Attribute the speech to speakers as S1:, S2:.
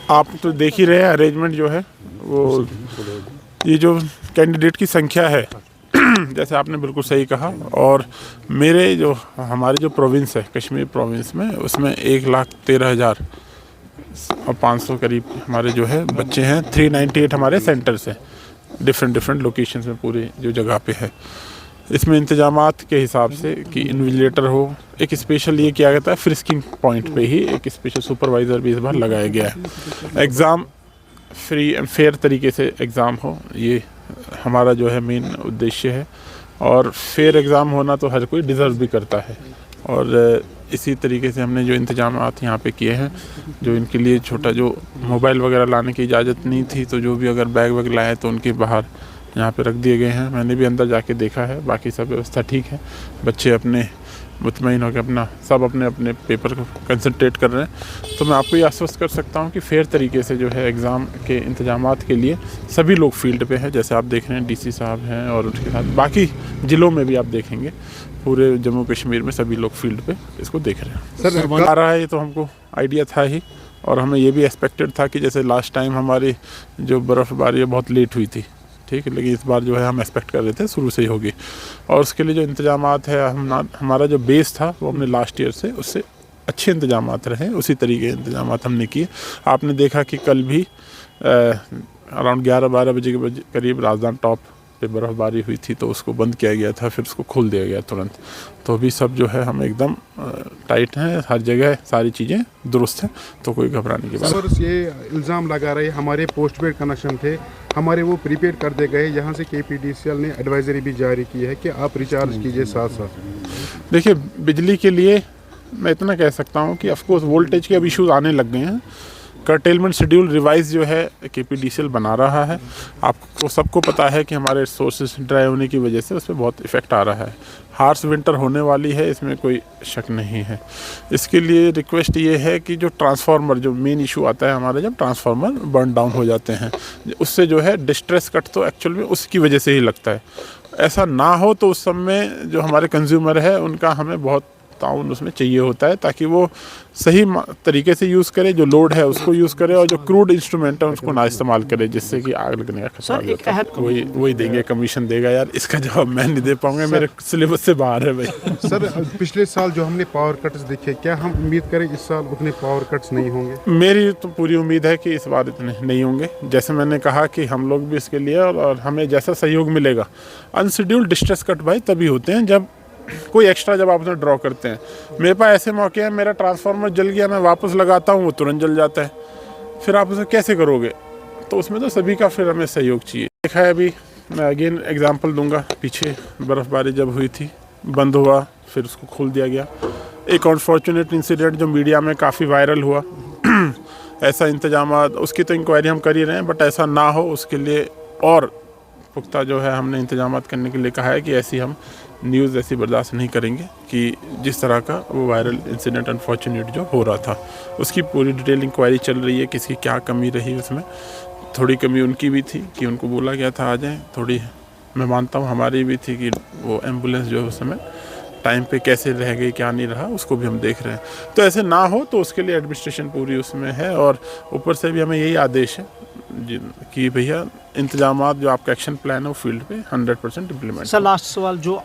S1: आप तो देख ही रहे हैं अरेंजमेंट जो है वो, ये जो कैंडिडेट की संख्या है जैसे आपने बिल्कुल सही कहा। और मेरे जो हमारी जो प्रोविंस है कश्मीर प्रोविंस में, उसमें 1,13,500 करीब हमारे जो है बच्चे हैं। 398 हमारे सेंटर्स हैं डिफरेंट लोकेशंस में पूरी जो जगह पे है। इसमें इंतजामात के हिसाब से कि इन्विजिलेटर हो, एक स्पेशल ये किया गया है फ्रिस्किंग पॉइंट पे ही एक स्पेशल सुपरवाइज़र भी इस बार लगाया गया है। एग्ज़ाम फ्री एंड फेयर तरीके से एग्ज़ाम हो, ये हमारा जो है मेन उद्देश्य है। और फेयर एग्ज़ाम होना तो हर कोई डिज़र्व भी करता है। और इसी तरीके से हमने जो इंतजामात यहाँ पे किए हैं, जो इनके लिए छोटा जो मोबाइल वगैरह लाने की इजाज़त नहीं थी, तो जो भी अगर बैग वैग लाए तो उनके बाहर यहाँ पे रख दिए गए हैं। मैंने भी अंदर जाके देखा है, बाकी सब व्यवस्था ठीक है। बच्चे अपने मुतमईन होकर सब अपने पेपर को कंसंट्रेट कर रहे हैं। तो मैं आपको ये आश्वस्त कर सकता हूँ कि फेयर तरीके से जो है एग्ज़ाम के इंतजामात के लिए सभी लोग फील्ड पे हैं। जैसे आप देख रहे हैं डीसी साहब हैं, और उसके साथ बाकी ज़िलों में भी आप देखेंगे पूरे जम्मू कश्मीर में सभी लोग फील्ड पे इसको देख रहे हैं। सर आ रहा है ये तो हमको आइडिया था ही, और हमें ये भी एक्सपेक्टेड था कि जैसे लास्ट टाइम हमारी जो बर्फ़बारी बहुत लेट हुई थी, ठीक है, लेकिन इस बार जो है हम एक्सपेक्ट कर रहे थे शुरू से ही होगी। और उसके लिए जो इंतजामात है, हमारा जो बेस था वो हमने लास्ट ईयर से उससे अच्छे इंतजामात रहे, उसी तरीके के इंतजामात हमने किए। आपने देखा कि कल भी अराउंड 11-12 बजे के करीब राजधानी टॉप पे बर्फ़बारी हुई थी, तो उसको बंद किया गया था, फिर उसको खोल दिया गया तुरंत। तो अभी सब जो है हम एकदम टाइट हैं, हर जगह सारी चीज़ें दुरुस्त हैं, तो कोई घबराने की बात नहीं।
S2: सर ये इल्ज़ाम लगा रहे हमारे पोस्ट पेड कनेक्शन थे, हमारे वो प्रीपेड कर दे गए। यहाँ से KPTCL ने एडवाइजरी भी जारी की है कि आप रिचार्ज कीजिए साथ साथ।
S1: देखिए, बिजली के लिए मैं इतना कह सकता हूँ कि ऑफकोर्स वोल्टेज के अब इश्यूज़ आने लग गए हैं। कर्टेलमेंट शेड्यूल रिवाइज जो है KPTCL बना रहा है। आपको सबको पता है कि हमारे सोर्सेज ड्राई होने की वजह से उस पर बहुत इफ़ेक्ट आ रहा है। हार्श विंटर होने वाली है, इसमें कोई शक नहीं है। इसके लिए रिक्वेस्ट ये है कि जो ट्रांसफार्मर, जो मेन इशू आता है हमारे, जब ट्रांसफार्मर बर्न डाउन हो जाते हैं, उससे जो है डिस्ट्रेस कट तो एक्चुअल में उसकी वजह से ही लगता है। ऐसा ना हो तो उस समय जो हमारे कंज्यूमर है उनका हमें बहुत ताउन उसमें चाहिए होता है, ताकि वो सही तरीके से यूज़ करे, जो लोड है उसको यूज़ करे, और जो क्रूड इंस्ट्रूमेंट है उसको ना इस्तेमाल करे, जिससे कि आग लगने का खतरा होता है। वही देंगे, कमीशन देगा। यार इसका जवाब मैं नहीं दे पाऊंगा, मेरे सिलेबस से बाहर है भाई।
S2: सर पिछले साल जो हमने पावर कट्स देखे, क्या हम उम्मीद करें इस साल उतने पावर कट्स नहीं होंगे?
S1: मेरी तो पूरी उम्मीद है कि इस बार इतने नहीं होंगे। जैसे मैंने कहा कि हम लोग भी इसके लिए, और हमें जैसा सहयोग मिलेगा। अनशेड्यूल्ड डिस्ट्रेस कट भाई तभी होते हैं जब कोई एक्स्ट्रा, जब आप उसमें ड्रॉ करते हैं। मेरे पास ऐसे मौके हैं, मेरा ट्रांसफार्मर जल गया, मैं वापस लगाता हूँ, वो तुरंत जल जाता है, फिर आप उसे कैसे करोगे? तो उसमें तो सभी का फिर हमें सहयोग चाहिए। देखा है, अभी मैं अगेन एग्जांपल दूंगा, पीछे बर्फ़बारी जब हुई थी, बंद हुआ, फिर उसको खोल दिया गया। एक अनफॉर्चुनेट इंसिडेंट जो मीडिया में काफ़ी वायरल हुआ ऐसा इंतजामात, उसकी तो इंक्वायरी हम कर ही रहे हैं, बट ऐसा ना हो उसके लिए और पुख्ता जो है हमने इंतजामात करने के लिए कहा है कि ऐसी हम न्यूज़ ऐसी बर्दाश्त नहीं करेंगे कि जिस तरह का वो वायरल इंसिडेंट अनफॉर्चुनेट जो हो रहा था, उसकी पूरी डिटेल इंक्वायरी चल रही है, किसकी क्या कमी रही उसमें। थोड़ी कमी उनकी भी थी कि उनको बोला गया था आ जाएं, थोड़ी मैं मानता हूँ हमारी भी थी कि वो एम्बुलेंस जो है उस समय टाइम पे कैसे रह गई, क्या नहीं रहा, उसको भी हम देख रहे हैं। तो ऐसे ना हो तो उसके लिए एडमिनिस्ट्रेशन पूरी उसमें है, और ऊपर से भी हमें यही आदेश है कि भैया इंतजामात जो आपका एक्शन प्लान है वो फील्ड पे 100% इम्प्लीमेंट।
S3: सर लास्ट सवाल, जो